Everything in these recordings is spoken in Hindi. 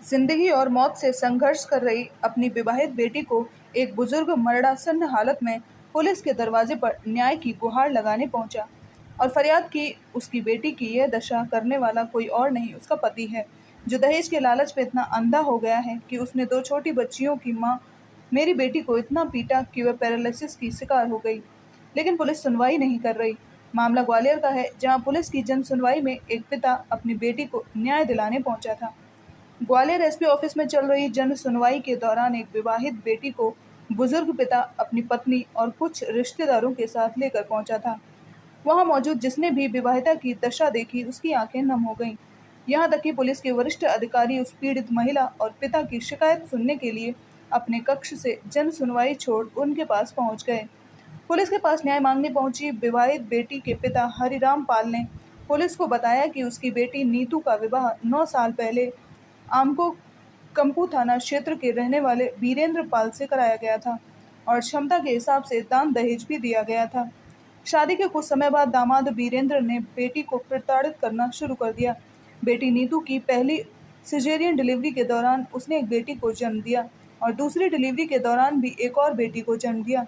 जिंदगी और मौत से संघर्ष कर रही अपनी विवाहित बेटी को एक बुजुर्ग मरणासन्न हालत में पुलिस के दरवाजे पर न्याय की गुहार लगाने पहुंचा और फरियाद की। उसकी बेटी की यह दशा करने वाला कोई और नहीं, उसका पति है, जो दहेज के लालच में इतना अंधा हो गया है कि उसने दो छोटी बच्चियों की मां मेरी बेटी को इतना पीटा कि वह पैरालिसिस की शिकार हो गई। लेकिन पुलिस सुनवाई नहीं कर रही। मामला ग्वालियर का है, जहां पुलिस की जन सुनवाई में एक पिता अपनी बेटी को न्याय दिलाने पहुंचा था। ग्वालियर एसपी ऑफिस में चल रही जन सुनवाई के दौरान एक विवाहित बेटी को बुजुर्ग पिता अपनी पत्नी और कुछ रिश्तेदारों के साथ लेकर पहुंचा था। वहां मौजूद जिसने भी विवाहिता की दशा देखी, उसकी आंखें नम हो गईं। यहां तक कि पुलिस के वरिष्ठ अधिकारी उस पीड़ित महिला और पिता की शिकायत सुनने के लिए अपने कक्ष से जन सुनवाई छोड़ उनके पास पहुंच गए। पुलिस के पास न्याय मांगने पहुंची विवाहित बेटी के पिता हरिराम पाल ने पुलिस को बताया कि उसकी बेटी नीतू का विवाह 9 साल पहले आमको कंपू थाना क्षेत्र के रहने वाले वीरेंद्र पाल से कराया गया था और क्षमता के हिसाब से दान दहेज भी दिया गया था। शादी के कुछ समय बाद दामाद वीरेंद्र ने बेटी को प्रताड़ित करना शुरू कर दिया। बेटी नीतू की पहली सिजेरियन डिलीवरी के दौरान उसने एक बेटी को जन्म दिया और दूसरी डिलीवरी के दौरान भी एक और बेटी को जन्म दिया।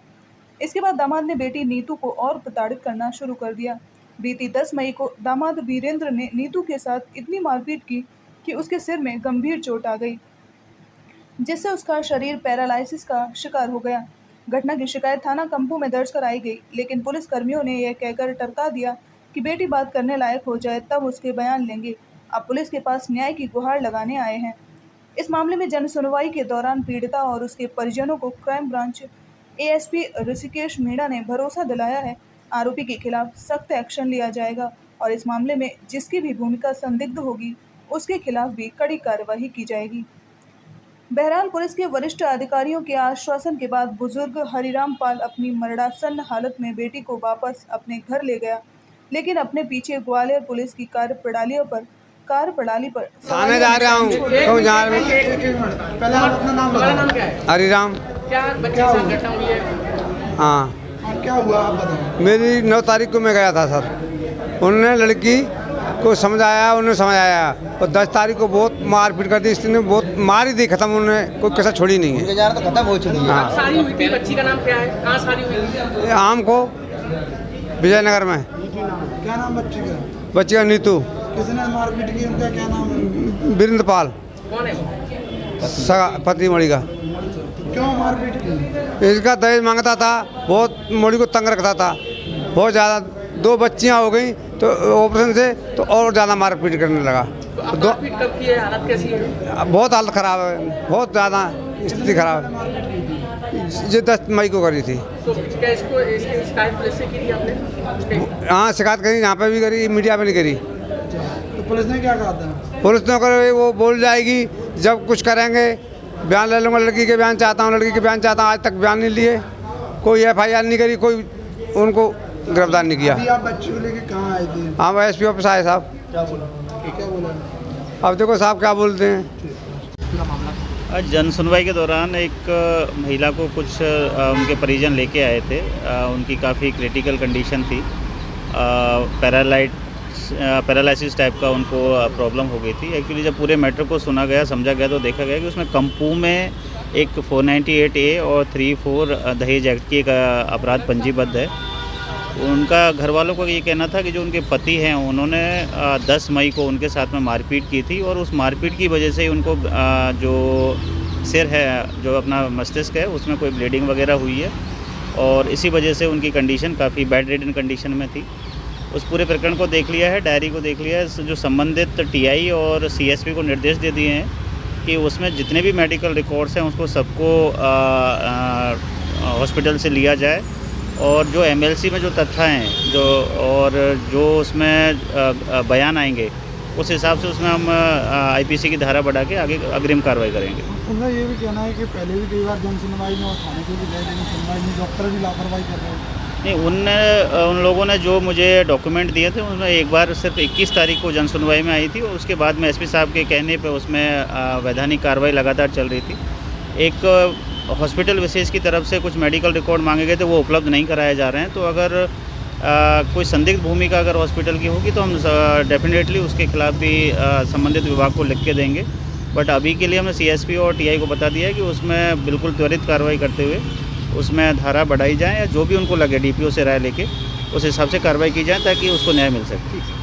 इसके बाद दामाद ने बेटी नीतू को और प्रताड़ित करना शुरू कर दिया। बीती 10 मई को दामाद वीरेंद्र ने नीतू के साथ इतनी मारपीट की कि उसके सिर में गंभीर चोट आ गई, जिससे उसका शरीर पैरालिसिस का शिकार हो गया। घटना की शिकायत थाना कंपू में दर्ज कराई गई, लेकिन पुलिस कर्मियों ने यह कहकर टरका दिया कि बेटी बात करने लायक हो जाए तब उसके बयान लेंगे। अब पुलिस के पास न्याय की गुहार लगाने आए हैं। इस मामले में जन सुनवाई के दौरान पीड़िता और उसके परिजनों को crime branch ASP Rishikesh Meena ने भरोसा दिलाया है, आरोपी के खिलाफ सख्त एक्शन लिया जाएगा और इस मामले में जिसकी भी भूमिका संदिग्ध होगी उसके खिलाफ भी कड़ी कार्रवाई की जाएगी। बहरहाल पुलिस के वरिष्ठ अधिकारियों के आश्वासन के बाद बुजुर्ग हरिराम पाल अपनी मरणासन्न हालत में बेटी को वापस अपने घर ले गया, लेकिन अपने पीछे ग्वालियर पुलिस की कार्यप्रणाली पर थाने जा रहा हूँ। पहले आप अपना नाम बताओ। हरिराम। क्या बच्चे के साथ घटना हुई है? हाँ, क्या हुआ आप बताओ। मेरी 9 तारीख को मैं गया था सर। उन्होंने लड़की को समझाया, उन्होंने समझाया और 10 तारीख को बहुत मारपीट कर दी। इसने बहुत मार ही दी, खत्म। उन्होंने कोई कैसा छोड़ी नहीं है। तो खत्म हो चुकी है। हाँ। शादी हुई थी, बच्ची का नाम क्या है? कहाँ शादी हुई थी? आम को विजयनगर में। क्या नाम बच्ची का? बच्ची का नीतू। किसने मारपीट की? उनका क्या नाम है? वीरेंद्र पाल। कौन है? सगा पति मणि का। क्यों मारपीट की? इसका दहेज मांगता था, बहुत मणि को तंग रखता था बहुत ज़्यादा। 2 बच्चियां हो गई तो ऑपरेशन से तो और ज़्यादा मारपीट करने लगा। तो मारपीट कब की है? हालत कैसी है? बहुत हालत ख़राब है, बहुत ज़्यादा स्थिति खराब है। ये 10 मई को करी थी। तो क्या इसकी शिकायत पुलिस से की थी आपने? हाँ, शिकायत करी, यहाँ पे भी करी, मीडिया में नहीं करी। तो पुलिस ने क्या कहा था? पुलिस ने करे वो बोल जाएगी जब कुछ करेंगे, बयान ले लूँगा। लड़की के बयान चाहता हूँ, लड़की के बयान चाहता हूँ। आज तक बयान नहीं लिए, कोई FIR नहीं करी, कोई उनको गिरफ्तार नहीं किया। अभी आप बच्ची को लेके कहाँ आए थे? हाँ, एसपी ऑफिस आए साहब। क्या बोला? अब देखो साहब क्या बोलते हैं। आज जन सुनवाई के दौरान एक महिला को कुछ उनके परिजन लेके आए थे। उनकी काफ़ी क्रिटिकल कंडीशन थी, पैरालिसिस टाइप का उनको प्रॉब्लम हो गई थी। एक्चुअली जब पूरे मैटर को सुना गया, समझा गया, तो देखा गया कि उसमें कंपू में एक 498A और 34 दहेज एक्ट की एक अपराध पंजीबद्ध है। उनका घर वालों का ये कहना था कि जो उनके पति हैं उन्होंने 10 मई को उनके साथ में मारपीट की थी और उस मारपीट की वजह से उनको जो सिर है, जो अपना मस्तिष्क है, उसमें कोई ब्लीडिंग वगैरह हुई है और इसी वजह से उनकी कंडीशन काफ़ी बेड रिडन कंडीशन में थी। उस पूरे प्रकरण को देख लिया है, डायरी को देख लिया है। जो संबंधित TI और CSP को निर्देश दे दिए हैं कि उसमें जितने भी मेडिकल रिकॉर्ड्स हैं उसको सबको हॉस्पिटल से लिया जाए और जो MLC में जो तथ्य हैं जो उसमें बयान आएंगे उस हिसाब से उसमें हम IPC की धारा बढ़ा के आगे अग्रिम कार्रवाई करेंगे। उनका ये भी कहना है कि पहले भी कई बार जन सुनवाई में और थाने के भी गए, लेकिन सुनवाई में डॉक्टर भी लापरवाही कर रहे हैं। नहीं, उन लोगों ने जो मुझे डॉक्यूमेंट दिए थे उसमें एक बार सिर्फ 21 तारीख को जन सुनवाई में आई थी और उसके बाद में SP साहब के कहने पे उसमें वैधानिक कार्रवाई लगातार चल रही थी। एक हॉस्पिटल विशेष की तरफ से कुछ मेडिकल रिकॉर्ड मांगे गए थे, वो उपलब्ध नहीं कराए जा रहे हैं। तो अगर कोई संदिग्ध भूमिका अगर हॉस्पिटल की होगी तो हम डेफिनेटली उसके खिलाफ भी संबंधित विभाग को लिख के देंगे बट अभी के लिए हमने CSP और TI को बता दिया है कि उसमें बिल्कुल त्वरित कार्रवाई करते हुए उसमें धारा बढ़ाई जाए या जो भी उनको लगे DPO से राय लेके उस हिसाब से कार्रवाई की जाए ताकि उसको न्याय मिल सके।